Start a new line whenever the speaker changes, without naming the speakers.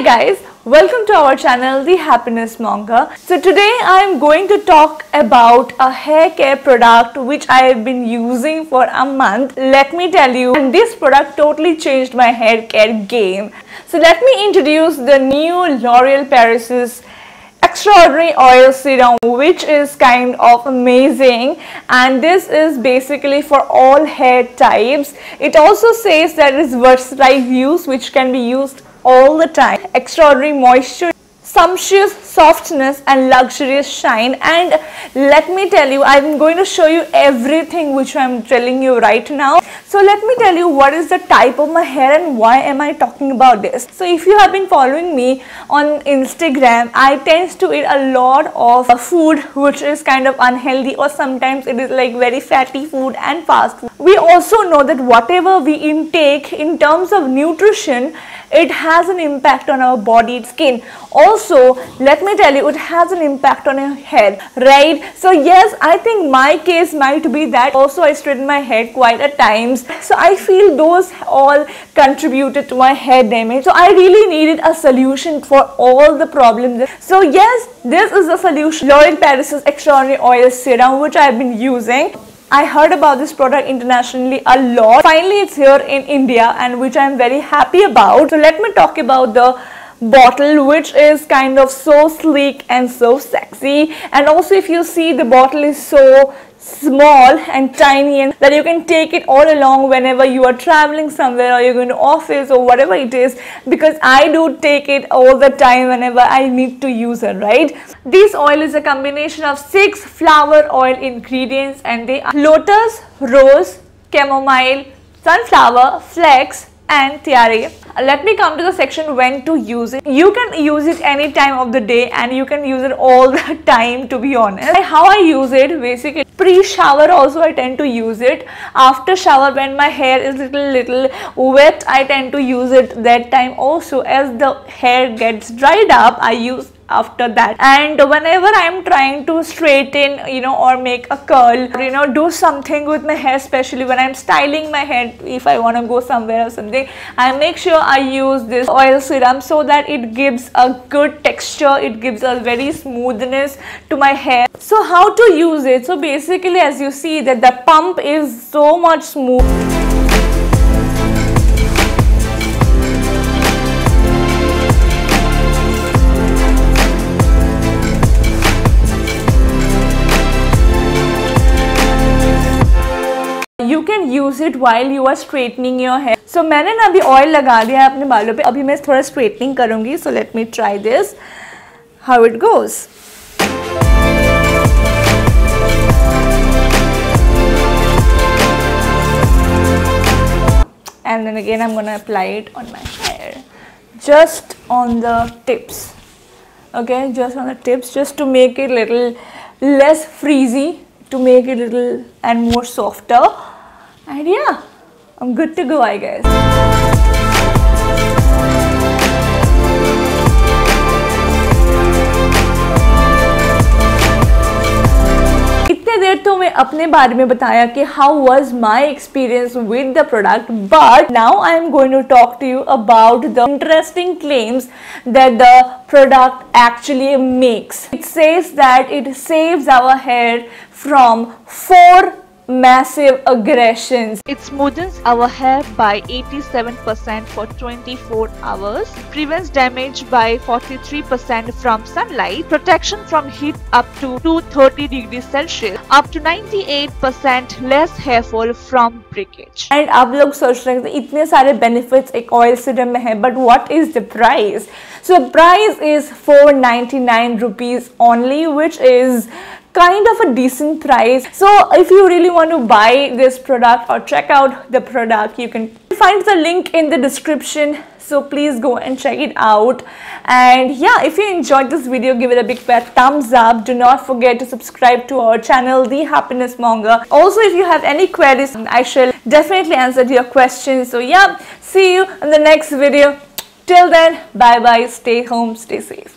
guys, welcome to our channel Thehappinessmonger. So today I am going to talk about a hair care product which I have been using for a month. Let me tell you, and this product totally changed my hair care game. So let me introduce the new L'Oreal Paris's Extraordinary Oil Serum, which is kind of amazing, and this is basically for all hair types. It also says that it is versatile use which can be used all the time. Extraordinary moisture, sumptuous softness and luxurious shine. And let me tell you, I'm going to show you everything which I'm telling you right now. So let me tell you what is the type of my hair and why am I talking about this. So if you have been following me on Instagram, I tend to eat a lot of food which is kind of unhealthy, or sometimes it is like very fatty food and fast food. We also know that whatever we intake in terms of nutrition, it has an impact on our body, skin. Also, let me tell you, it has an impact on your hair, right? So yes, I think my case might be that also I straighten my hair quite at times. So I feel those all contributed to my hair damage. So I really needed a solution for all the problems. So yes, this is the solution. L'Oreal Paris's Extraordinary Oil Serum, which I have been using. I heard about this product internationally a lot. Finally, it's here in India, and which I'm very happy about. So let me talk about the bottle, which is kind of so sleek and so sexy. And also, if you see, the bottle is so small and tiny, and that you can take it all along whenever you are traveling somewhere or you're going to office or whatever it is, because I do take it all the time whenever I need to use it, right? This oil is a combination of 6 flower oil ingredients, and they are lotus, rose, chamomile, sunflower, flax and tiare. Let me come to the section when to use it. You can use it any time of the day, and you can use it all the time, to be honest. How I use it, basically pre-shower also I tend to use it. After shower, when my hair is little wet, I tend to use it that time also. As the hair gets dried up, I use after that. And whenever I'm trying to straighten, or make a curl, or do something with my hair, especially when I'm styling my hair, if I want to go somewhere or something, I make sure I use this oil serum so that it gives a good texture, it gives a very smoothness to my hair. So how to use it? So basically, as you see, that the pump is so much smooth. You can use it while you are straightening your hair. So मैंने ना अभी oil लगा दिया है अपने बालों पे. अभी मैं थोड़ा straightening करूँगी. So let me try this. How it goes. And then again I'm gonna apply it on my hair, just on the tips. Okay, just on the tips, just to make it little less frizzy, to make it little and more softer. And yeah, I'm good to go, I guess. इतने देर तो मैं अपने बारे में बताया कि how was my experience with the product, but now I am going to talk to you about the interesting claims that the product actually makes. It says that it saves our hair from 4 massive aggressions.
It smoothens our hair by 87% for 24 hours, prevents damage by 43% from sunlight, protection from heat up to 230 degrees Celsius, up to 98% less hair fall from breakage.
And आप लोग सोच रहे हैं इतने सारे benefits एक oil serum में है, but what is the price? So price is 499 rupees only, which is kind of a decent price. So if you really want to buy this product or check out the product, you can find the link in the description. So please go and check it out. And yeah, if you enjoyed this video, give it a big fat thumbs up. Do not forget to subscribe to our channel, Thehappinessmonger. Also, if you have any queries, I shall definitely answer your questions. So yeah, see you in the next video. Till then, bye bye, stay home, stay safe.